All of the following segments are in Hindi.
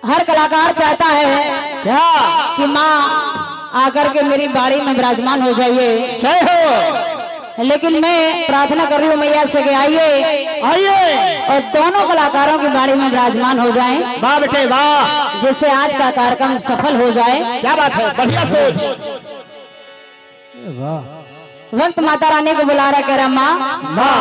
हर कलाकार चाहता है क्या कि माँ आकर के मेरी बाड़ी में विराजमान हो जाइए। जय हो। लेकिन मैं प्रार्थना कर रही हूँ मैया से कि आइए आइए और दोनों कलाकारों की बाड़ी में विराजमान हो जाएं। वाह बेटे वाह, जिससे आज का कार्यक्रम सफल हो जाए। क्या बात है, बढ़िया सोच। वक्त माता रानी को बुला रहा, कह रहा माँ माँ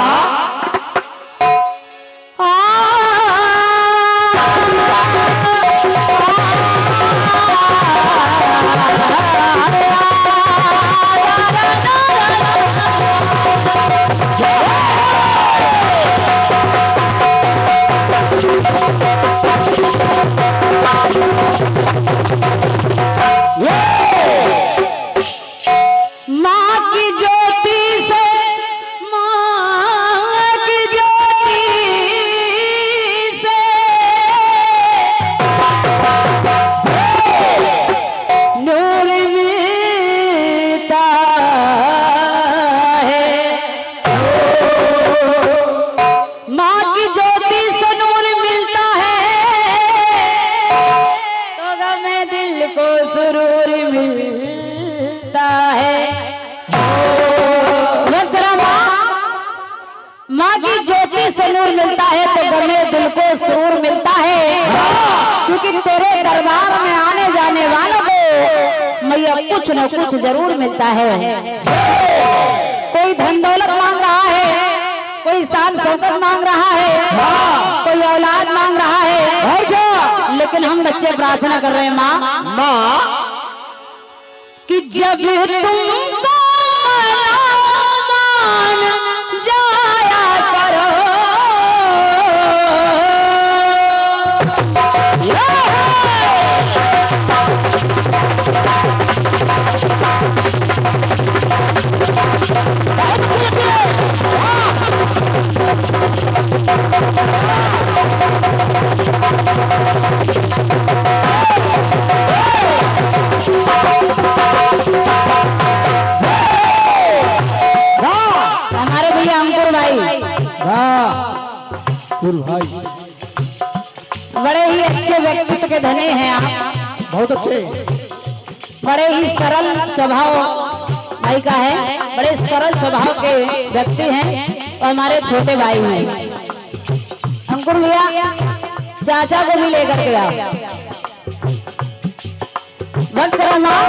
मिलता है तो गमे दिल को सुरूर मिलता है। क्योंकि तेरे दरबार में आने जाने वालों को मैया कुछ न कुछ जरूर मिलता है। कोई धन दौलत मांग रहा है, कोई शान शौकत मांग रहा है, कोई औलाद मांग रहा है, और क्या, लेकिन हम बच्चे प्रार्थना कर रहे हैं माँ कि जब तुमको भाई बड़े ही अच्छे व्यक्तित्व के धनी हैं आप, बहुत अच्छे, बड़े ही सरल स्वभाव भाई का है, बड़े सरल स्वभाव के व्यक्ति हैं और हमारे छोटे भाई हैं। अंकुर भैया चाचा को भी लेकर के आओ। वक्त करो माँ।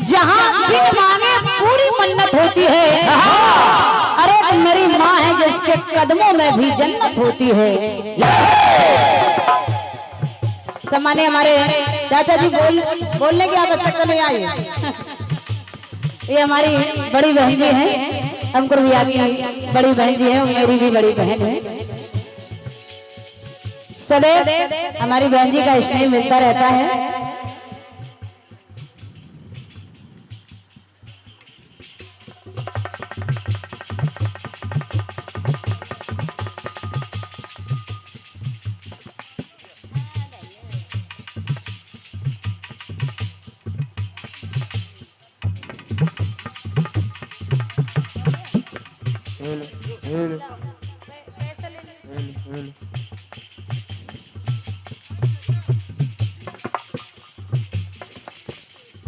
जहाँ बिन मांगे पूरी मन्नत होती है। अरे मेरी माँ है जिसके कदमों में भी जन्नत होती है। सम्मानित हमारे चाचा जी बोलने की आवश्यकता नहीं आई। ये हमारी बड़ी बहन जी हैं, अंकुर भैया की बड़ी बहन जी है, मेरी भी बड़ी बहन है। सदैव हमारी बहन जी का स्नेह मिलता रहता है।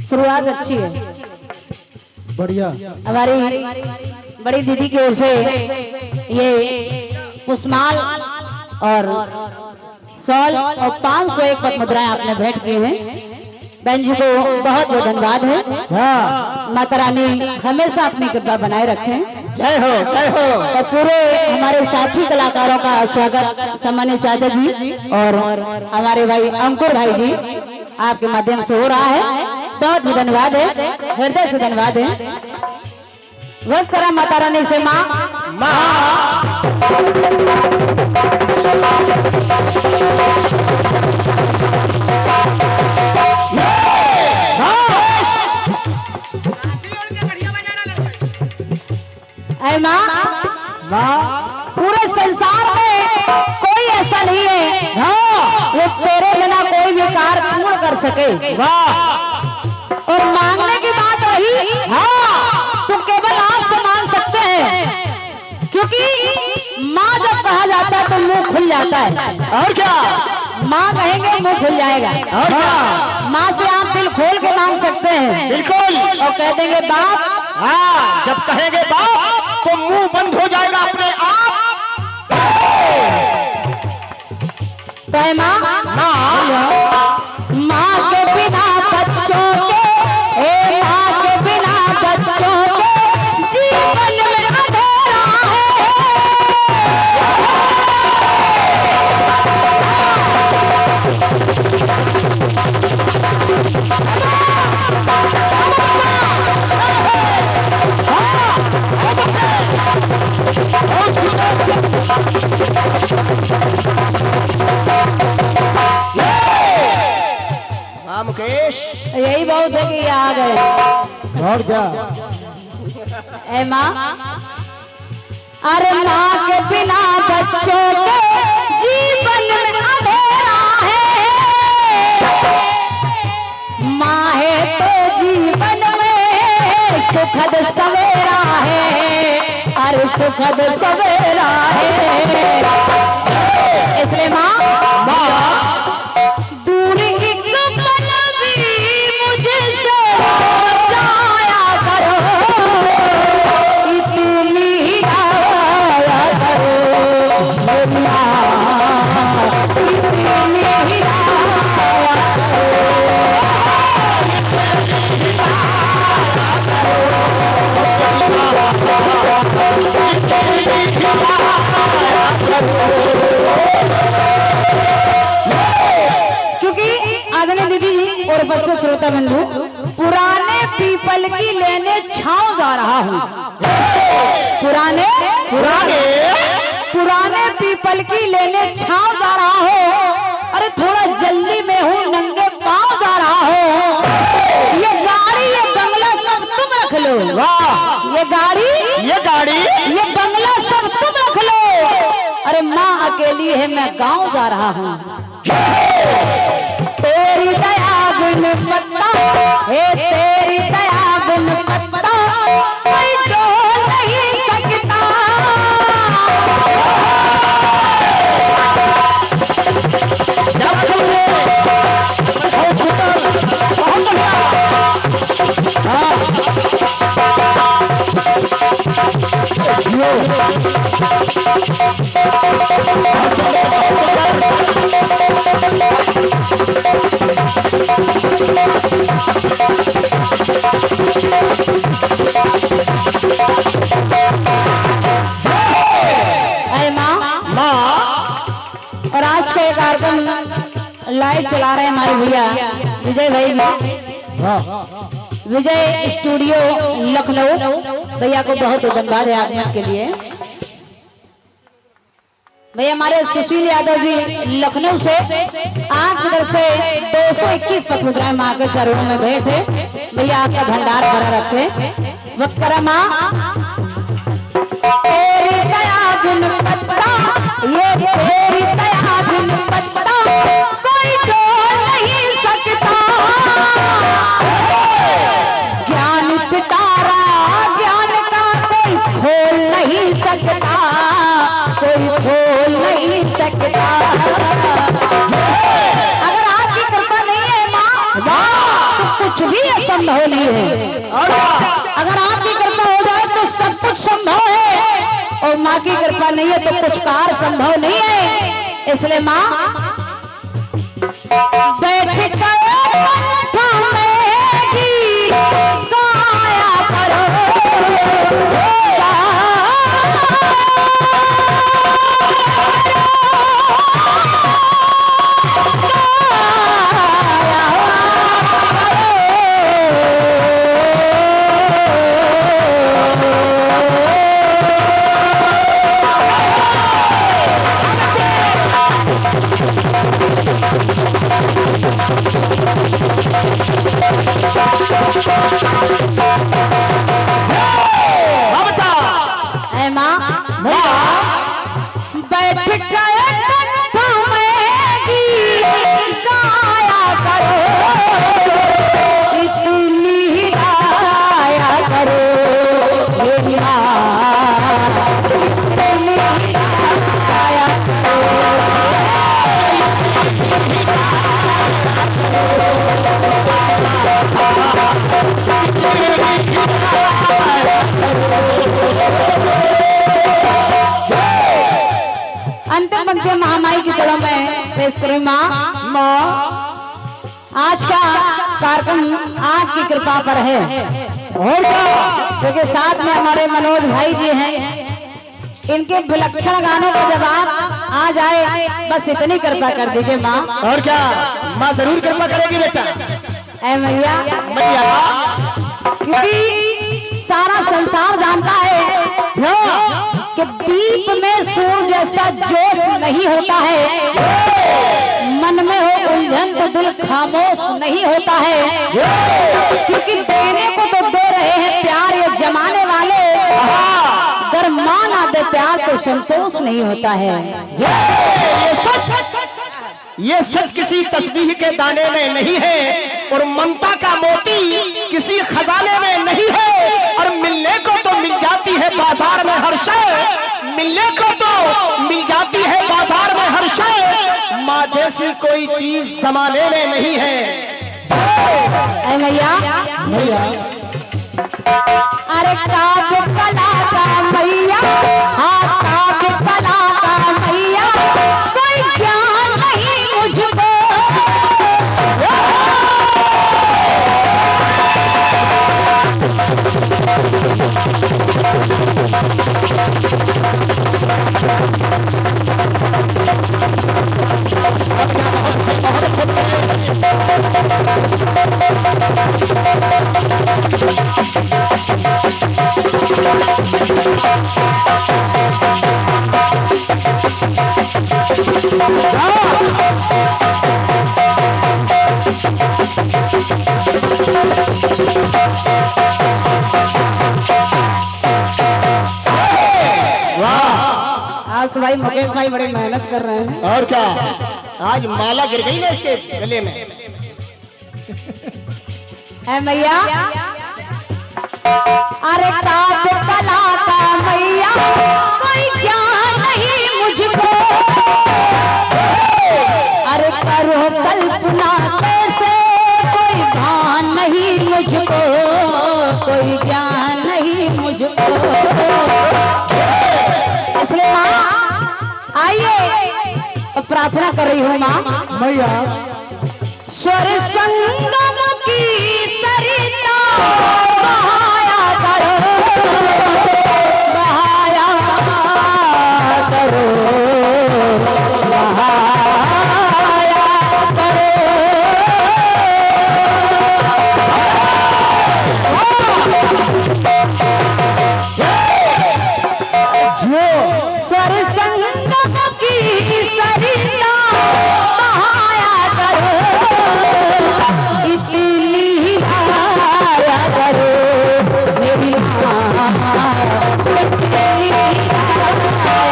शुरुआत अच्छी है, बढ़िया। हमारी बड़ी दीदी की ओर से ये पुष्पमाल और सॉल और 501 पद मुद्राएं आपने भेंट की हैं। बहन जी को बहुत बहुत धन्यवाद है। माता रानी हमेशा अपनी कृपा बनाए रखें। जय हो जय हो। और पूरे हमारे साथी कलाकारों का स्वागत सम्मानित चाचा जी और हमारे भाई अंकुर भाई जी आपके माध्यम से हो रहा है। बहुत ही धन्यवाद है, हृदय से धन्यवाद है। वक्त करा माता रानी से माँ माँ पूरे संसार में कोई ऐसा नहीं है वो तेरे बिना कोई भी कार्य पूर्ण कर सके। और मांगने की बात रही तो केवल आप से मांग सकते हैं, क्योंकि माँ जब कहा जाता है तो मुंह खुल जाता है। और क्या माँ कहेंगे मुंह खुल जाएगा। और क्या माँ से आप दिल खोल के मांग सकते हैं। बिल्कुल। और कह देंगे बाप, हाँ जब कहेंगे बाप तो मुंह बंद हो जाएगा अपने आप। तो है माँ के बिना बच्चों के, माँ के बिना बच्चों के जीवन में अंधेरा है। हाँ मुकेश, यही बहुत है कि आ गए। और क्या ए माँ, अरे माँ के बिना बच्चों के जीवन में अंधेरा है। माँ है तो जीवन में सुखद सवेरा है। अरे सुखद सवेरा है। इसलिए माँ दूरी एक पल भी मुझसे हो जाया करो, इतनी आया करो दुनिया, इतनी आया आदरणीय दीदी जी और उपस्थित श्रोता बंधु, पुराने पीपल की लेने छांव जा रहा हूँ। पुराने पीपल की लेने छांव जा रहा हूँ। अरे थोड़ा जल्दी में हूँ, नंगे पांव जा रहा हूँ। ये गाड़ी ये बंगला सब तुम रख लो। वाह, ये गाड़ी ये बंगला सब तुम रख लो। अरे माँ अकेली है, मैं गाँव जा रहा हूँ। तेरी दया बिन पत्ता, हे तेरी दया बिन पत्ता कोई डोल नहीं सकता। और आज का एक कार्यक्रम लाइव चला रहे हैं हमारे भैया विजय भाई, विजय स्टूडियो लखनऊ। भैया को बहुत धन्यवाद है आगमन के लिए। भैया हमारे सुशील यादव जी लखनऊ से आंख तरफ से 221 पथ मुद्राएं माँ के चरणों में बैठे। भैया आपका भंडार भरा रखे। वक्त करा माँ तेरी दया बिन पत्ता, ये तेरी दया बिन पत्ता कोई डोल नहीं सकता। ज्ञान पिटारा ज्ञान का कोई खोल नहीं सकता, कोई खोल नहीं सकता। अगर आपकी कृपा नहीं है माँ तो कुछ भी असंभव नहीं है। अगर आपकी कृपा हो जाए तो सब कुछ संभव है, और माँ की कृपा नहीं है तो कुछ कार्य संभव नहीं है। इसलिए माँ बैठ कर गाया अब बता। ऐ माँ बैठ गए कंठों में गीत गाया करो, इतनी गाया करो मेरी माँ, इतनी गाया अंतिम पंक्ति महामाई की तरह मैं पेश करूं। माँ आज का कार्यक्रम आपकी कृपा पर है, और क्योंकि साथ में हमारे मनोज भाई जी हैं, इनके विलक्षण गानों का जवाब आ जाए, बस इतनी कृपा कर दीजिए माँ। और क्या माँ जरूर कृपा करेगी बेटा। ऐ मैया, क्योंकि सारा संसार जानता है कि दीप में सूर्य जैसा जोश नहीं होता है, मन में हो उलझन तो दिल खामोश नहीं होता है, क्योंकि देने को तो दे रहे हैं प्यार ये जमाने वाले, अगर माना दे प्यार तो संतोष नहीं होता है। ये सच किसी तस्बीह के दाने में नहीं है, और ममता का मोती किसी खजाने में नहीं है, और मिलने को तो मिल जाती है बाजार में हर शय, मिलने को तो मिल जाती है बाजार में हर शय, माँ जैसी कोई चीज जमाने में नहीं है। ऐ मैया, अरे काव्य कला का मैया, हाँ काव्य कला का मैया, कोई ज्ञान नहीं मुझको, आज तो भाई मुकेश भाई बड़ी मेहनत कर रहे हैं। और क्या आज माला गिर गई ना इसके गले में। ऐ मैया, अरे काव्य कला का मैया, कोई ज्ञान नहीं मुझको, अरे करो कल्पना कैसे, कोई भान नहीं मुझको, कोई ज्ञान नहीं मुझको, इसलिए माँ आइए प्रार्थना कर रही हूँ माँ। मैया स्वर संगम की सरिता बहाया करो, बहाया करो, बहाया करो, स्वर संगम की सरिता बहाया करो, इतनी गाया करो मेरी माँ, इतनी गाया करो,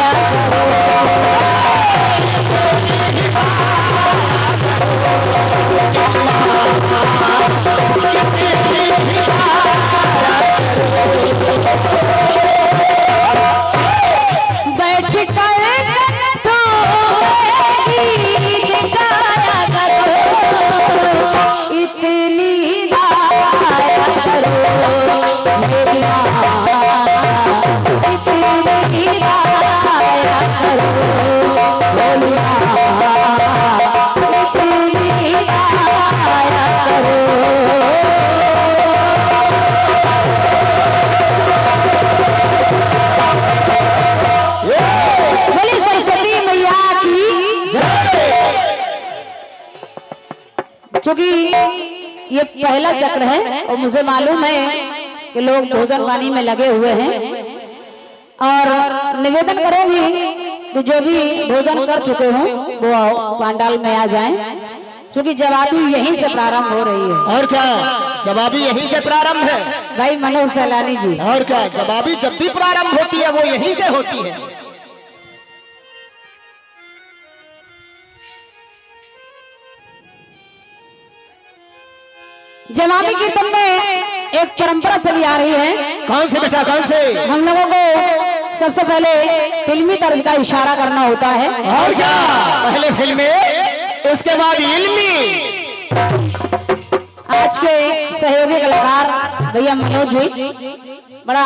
बैठ कर कंठों में गीत गाया करो, इतनी गाया करो मेरी माँ, इतनी गाया करो मेरी माँ, इतनी गाया करो। बोली सरस्वती मैया की जय। क्योंकि ये पहला चक्र है और मुझे मालूम है कि लोग भोजन पानी में लगे हुए हैं, और निवेदन करूंगी कि जो भी भोजन कर चुके हों वो पंडाल में आ जाएं, क्योंकि जवाबी यहीं से प्रारंभ हो रही है। और क्या जवाबी यहीं से प्रारंभ है भाई मनोज सैलानी जी। और क्या, जवाबी जब भी प्रारंभ होती है वो यहीं से होती है। जवाबी कीर्तन में एक परंपरा चली आ रही है। कौन से बेटा, कौन से? हम लोगों को सबसे पहले फिल्मी तर्ज का इशारा करना होता है। और क्या, पहले फिल्मी, उसके बाद इल्मी। आज के सहयोगी कलाकार भैया मनोज जी, बड़ा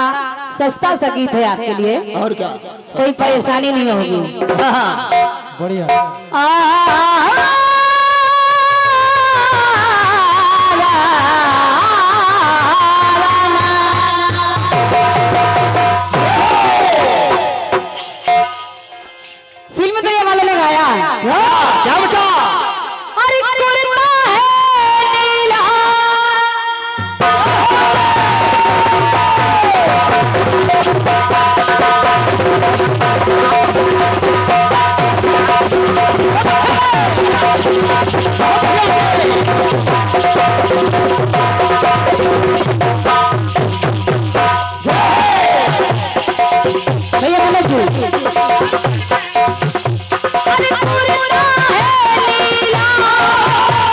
सस्ता सा गीत है आपके लिए, और क्या, कोई परेशानी नहीं होगी। बढ़िया। फिल्म तो ये वाले ने गाया क्या बेटा? अरे कुर्ता है नीला, भैया मनोज जी, अरे कुर्ता है नीला,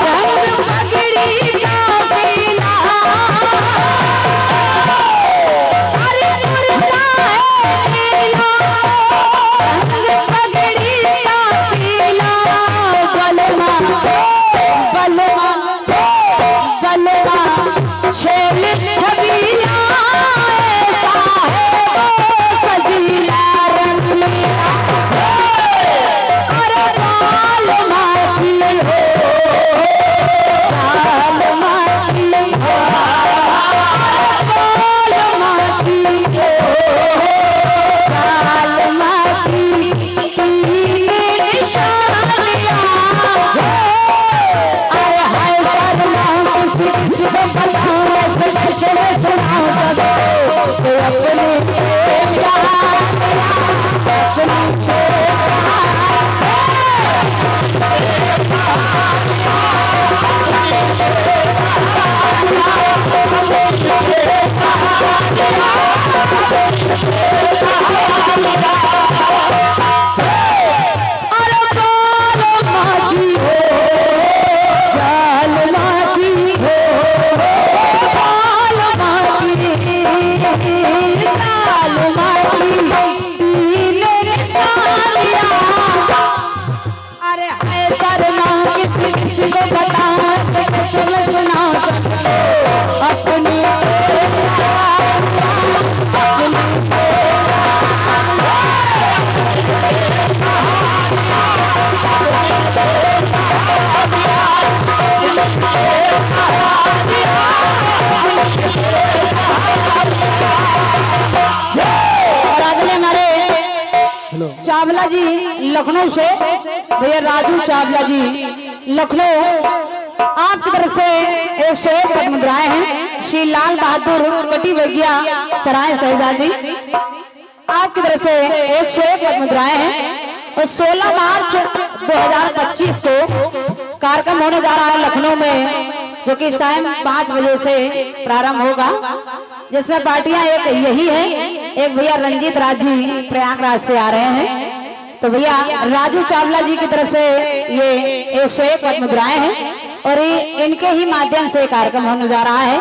रंग पगड़ी का पीला, अरे कुर्ता है नीला, रंग पगड़ी का पीला, बलमा बलमा बलमा शेर छबीला, ऐसा है वो सजीला रंग नीला, अरे लाल माटी हो, लाल माटी हो, लाल माटी हो, लाल माटी की निशानियां, अरे हाय सजना किसी किसी को बताऊं, ऐसे कैसे मैं सुनाऊं सबको, तो अपने प्यार अपने अरे लाल माटी हो, लाल माटी हो, लाल माटी, लाल माटी मेरे सालिया, अरे ऐसा ना किसी किसी को बताऊं, कैसे मैं सुनाऊं सबको, अपने और अगले हमारे चावला जी लखनऊ से, भैया राजू चावला जी लखनऊ, आपकी तरफ से 101 पद मुद्राएं हैं। श्री लाल बहादुर कटी बगिया सराय शहजादी, आपकी तरफ से 101 पद मुद्राएं हैं। और 16 मार्च 2025 को कार्यक्रम होने जा रहा है लखनऊ में, जो कि शाम 5 बजे से प्रारंभ होगा, जिसमें पार्टियां एक यही है, एक भैया रंजीत राज जी प्रयागराज से आ रहे हैं, तो भैया राजू चावला जी की तरफ से ये 101 पद मुद्राएं हैं, और इनके ही माध्यम से कार्यक्रम होने जा रहा है।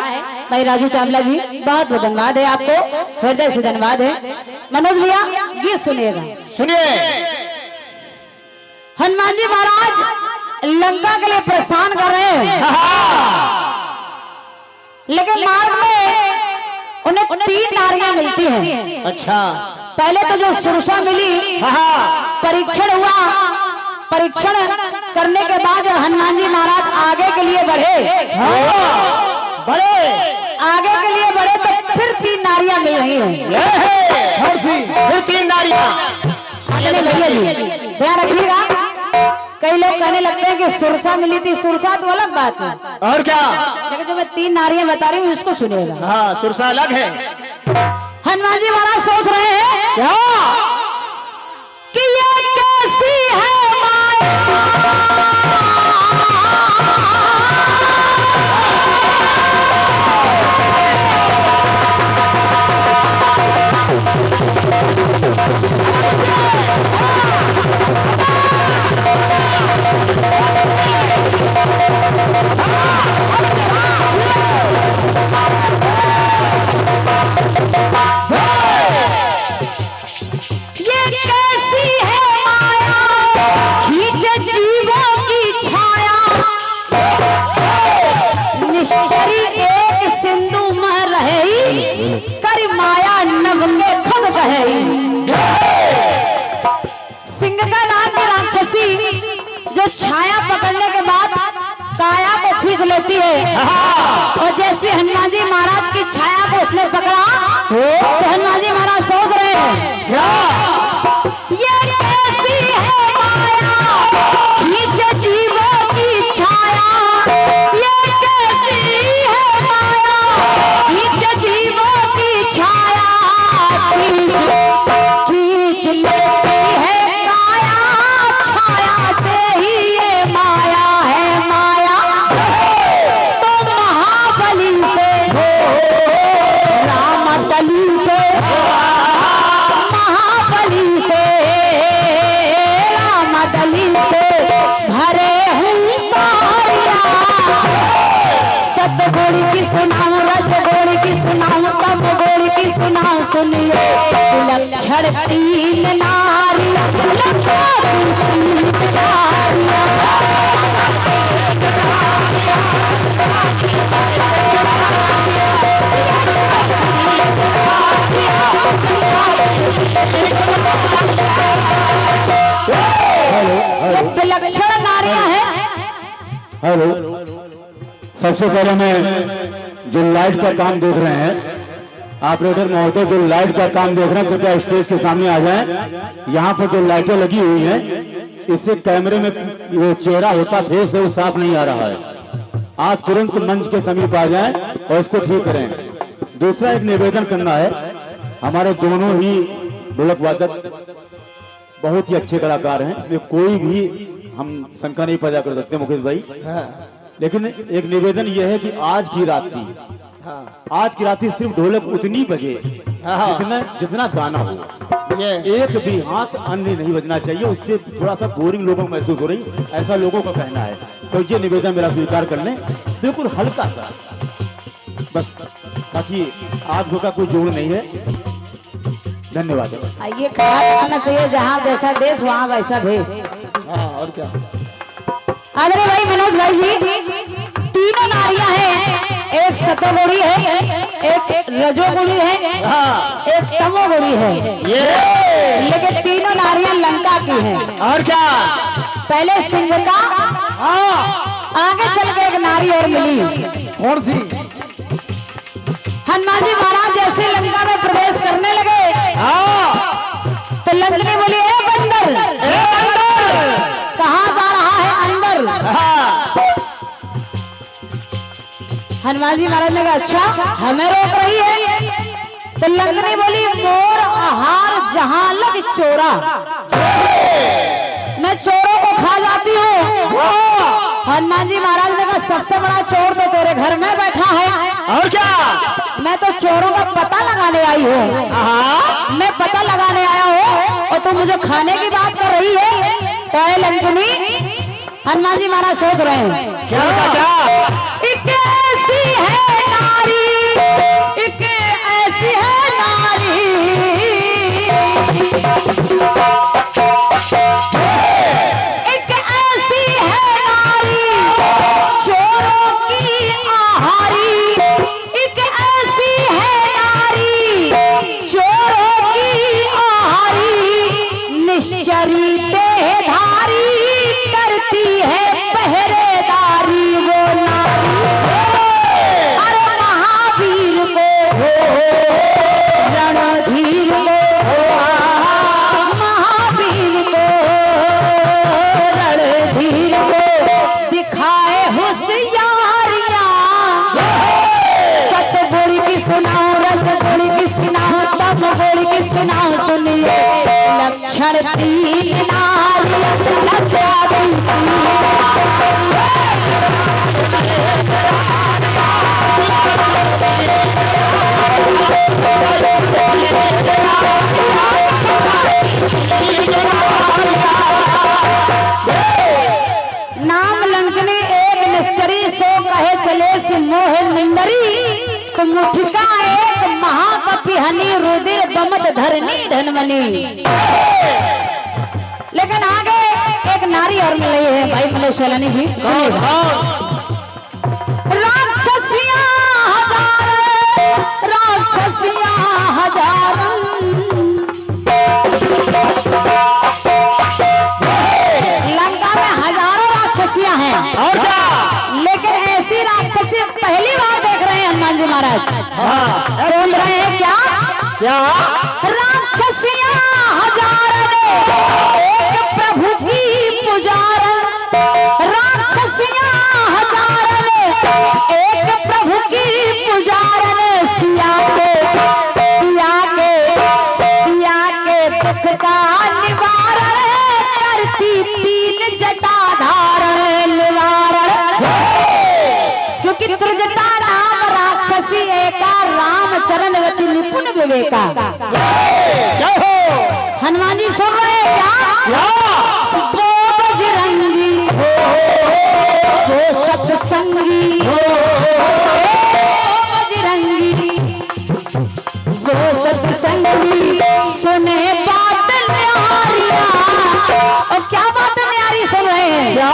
भाई राजू चावला जी बहुत बहुत धन्यवाद है आपको, हृदय से धन्यवाद है। मनोज भैया ये सुनिएगा, सुनिए। हनुमान जी महाराज लंका के लिए प्रस्थान कर रहे हैं, लेकिन मार्ग में उन्हें 3 नारियां मिलती हैं। अच्छा, पहले तो जो सुरसा मिली, परीक्षण हुआ, परीक्षण करने के बाद जब हनुमान जी महाराज आगे के लिए बढ़े, आगे के लिए बढ़े तो फिर 3 नारियां मिल रही हैं। फिर 3 नारियां। भैया जी ध्यान रखिएगा, कई लोग कहने लगते हैं कि सुरसा मिली थी, सुरसा तो अलग बात है, और क्या, लेकिन जो मैं 3 नारियां बता रही हूँ उसको सुनिएगा। हाँ, सुरसा अलग है। हनुमान जी महाराज सोच रहे हैं क्या? कि ये कैसी है माया, तुम्हारी माया नभ के खुद कहे। सिंह का नाम की राक्षसी जो छाया पकड़ने के बाद काया को खींच लेती है, और जैसे हनुमान जी महाराज की छाया को उसने पकड़ा तो हनुमान जी महाराज सोच रहे हैं ये कैसी है माया खींच जीवों की छाया, ये कैसी है माया खींच जीवों की छाया, खींच लेती है काया छाया से ही ये माया है माया। तो महाबली से रामदली से महाबली से रामदली से भरे हुंकारिया, सतगुण की सुनाऊं रजगुण की सुनाऊं तमगुण की सुनाऊं सुनिए लक्षण तीन नारिया, लक्षण तीन नारिया। विलक्षण नारियां हैं। हेलो, सबसे पहले मैं जो लाइट का काम देख रहे हैं ऑपरेटर महोदय, जो लाइट का काम देख रहे हैं कृपया स्टेज के सामने आ जाएं। यहाँ पर जो लाइटें लगी हुई हैं इससे कैमरे में वो चेहरा होता फेस है वो साफ नहीं आ रहा है। आप तुरंत मंच के समीप आ जाएं और इसको ठीक करें। दूसरा एक निवेदन करना है, हमारे दोनों ही ढोलक वादक बहुत ही अच्छे कलाकार हैं, इसमें कोई भी हम शंका नहीं पैदा कर सकते मुकेश भाई। लेकिन एक निवेदन यह है कि आज की रात्रि सिर्फ ढोलक उतनी बजे जितना गाना हो, एक भी हाथ अन्य नहीं बजना चाहिए, उससे थोड़ा सा बोरिंग लोगों को महसूस हो रही, ऐसा लोगों का कहना है। तो ये निवेदन मेरा स्वीकार कर लें, बिल्कुल हल्का सा बस, बाकी आप का कोई जोड़ नहीं है। धन्यवाद। ये ख्याल रखना चाहिए जहाँ जैसा देश वहाँ वैसा भेष। और क्या आदरणीय भाई मनोज भाई जी, तीनों नारियां हैं, एक सतोगुणी है, एक रजोगुणी है, एक तमोगुणी है, लेकिन तीनों नारियां लंका की हैं। और क्या पहले सिंह का, आगे चल के एक नारी और मिली। कौन सी? हनुमान जी महाराज जैसे लंका में प्रवेश करने लगे तो लंकनी बोली ए बंदर कहाँ जा रहा है अंदर। हनुमान जी महाराज ने कहा अच्छा हमें रोक रही है, तो लंकनी बोली मोर आहार जहां लग चोरा, मैं चोरों को खा जाती हूँ। हनुमान जी महाराज ने कहा सबसे बड़ा चोर तो तेरे घर में बैठा है। और क्या? मैं तो चोरों का पता लगाने आई हूँ, मैं पता लगाने आया हूँ और तुम मुझे खाने की बात कर रही है। तो लंकनी हनुमान जी महाराज सोच रहे हैं क्या एक ऐसी है नारी, एक ऐसी है नारी, एक ऐसी है नारी चोरों की आहारी, एक ऐसी है नारी चोरों की आहारी, निश्चरी देहधारी करती है पहरेदारी वो नारी। अरे महावीर को रणधीर को, महावीर को रणधीर को दिखाए होशियारियां, सतगुण की सुनाओ रजगुण की सुनाओ तमगुण की सुनाओ सुनिए लक्षण तीन नारियां, लक्षण नाम लंकनी एक निश्चरी सो कहे चले सिमोह निंदरी, तो मुठिका एक महाकपि हनी रुधिर बमत धरनी धनमनी। लेकिन आगे एक नारी और मिल रही है भाई मलेश्वरानी जी। राक्षसियां हजारों, राक्षसियां हजारन। लंका में हजारों राक्षसियां हैं, और क्या? लेकिन ऐसी राक्षसी पहली बार देख रहे हैं हनुमान जी महाराज। सोच रहे हैं क्या क्या? राक्षसियां हजारन, एक प्रभु की पुजारन। राक्षसियां हजारन, एक प्रभु की पुजारन। सिया के दुख का निवारण करती तीन जटा धारण निवारण। क्योंकि त्रिजटा नाम राक्षसी एका, राम चरणवती निपुण विवेका। जय हो। हनुमान जी सुन रहे हैं क्या? वो बजरंगी, वो सत्संगी, वो बजरंगी, वो सत्संगी। सुने बात न्यारिया, और क्या बात न्यारी सुन रहे हैं? क्या?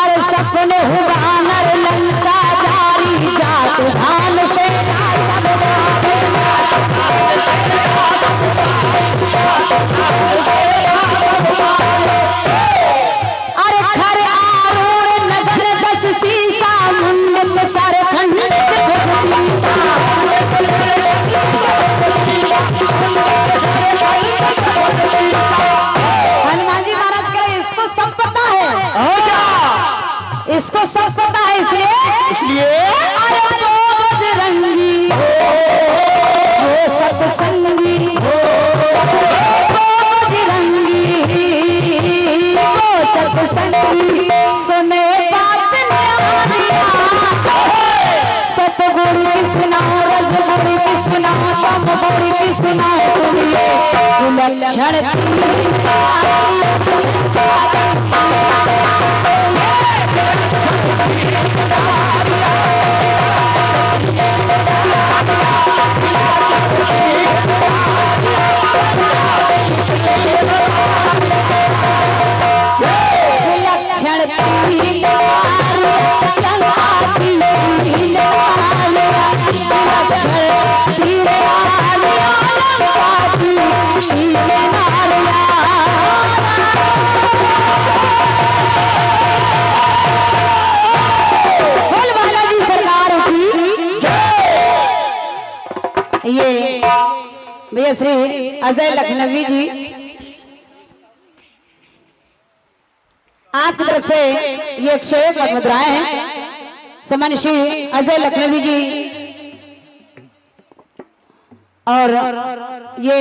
अरे सपने हुआ नर लंका जारी, जात धान से अरे खर आरूढ़ नगर दस सीसा, मुंडक सर खंड हनुमान जी महाराज का इसको सब पता है, और क्या? इसको सब पता है, इसलिए अरे वो बजरंगी, वो सत्संगी, वो बजरंगी, वो सत्संगी। सुने बात न्यारिया, सतगुरु की सुनाओ, रजगुरु की सुनाओ, तम गुरु की सुनाओ। सुनिए विलक्षण ये भैया श्री अजय लखनवी जी आपकी तरफ से ये 101 मुद्राएं हैं। सम्मानित श्री अजय लखनवी जी और ये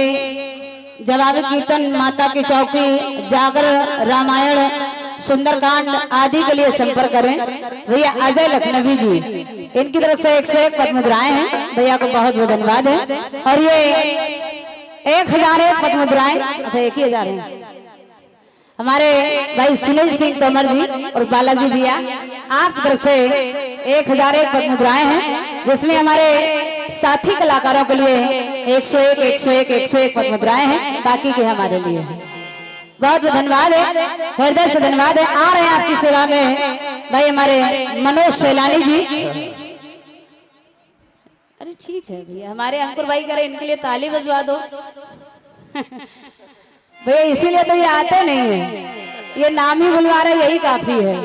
जवाब कीर्तन, माता की चौकी, जागर, रामायण, सुंदरकांड आदि के लिए संपर्क करें भैया अजय लखनवी जी। इनकी तरफ से 101 पद्म मुद्राएं हैं, भैया को बहुत बहुत धन्यवाद है। और ये 1001 पद्म मुद्राएं, अच्छा 1000 है, हमारे भाई सुनील सिंह तोमर जी और बालाजी भैया आपकी तरफ से 1001 पद्म मुद्राएं हैं, जिसमें हमारे साथी कलाकारों के लिए 101 पद्म मुद्राएं हैं, बाकी के हमारे लिए है। बहुत बहुत धन्यवाद है, हृदय से धन्यवाद है। आ रहे हैं आपकी सेवा में भाई हमारे मनोज शैलानी जी। अरे ठीक है भैया, हमारे अंकुर भाई करें, इनके लिए ताली बजवा दो भैया, इसीलिए तो ये आते नहीं है, ये नाम ही बुलवा रहे, यही काफी है।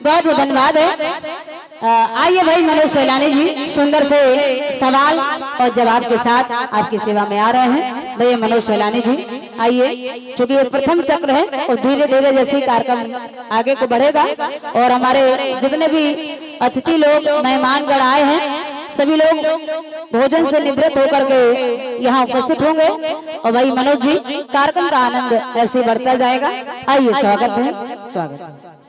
बहुत बहुत धन्यवाद है। आइए भाई मनोज शैलानी जी सुंदर से सवाल और जवाब के साथ आपकी सेवा में आ रहे हैं। भैया मनोज शैलानी जी आइए, क्योंकि ये प्रथम चक्र है और धीरे धीरे जैसे कार्यक्रम आगे को बढ़ेगा और हमारे जितने भी अतिथि लोग मेहमानगण आए हैं सभी लोग भोजन से निवृत्त होकर के यहाँ उपस्थित होंगे और भाई मनोज जी कार्यक्रम का आनंद ऐसे बढ़ता जाएगा। आइए स्वागत है, स्वागत है।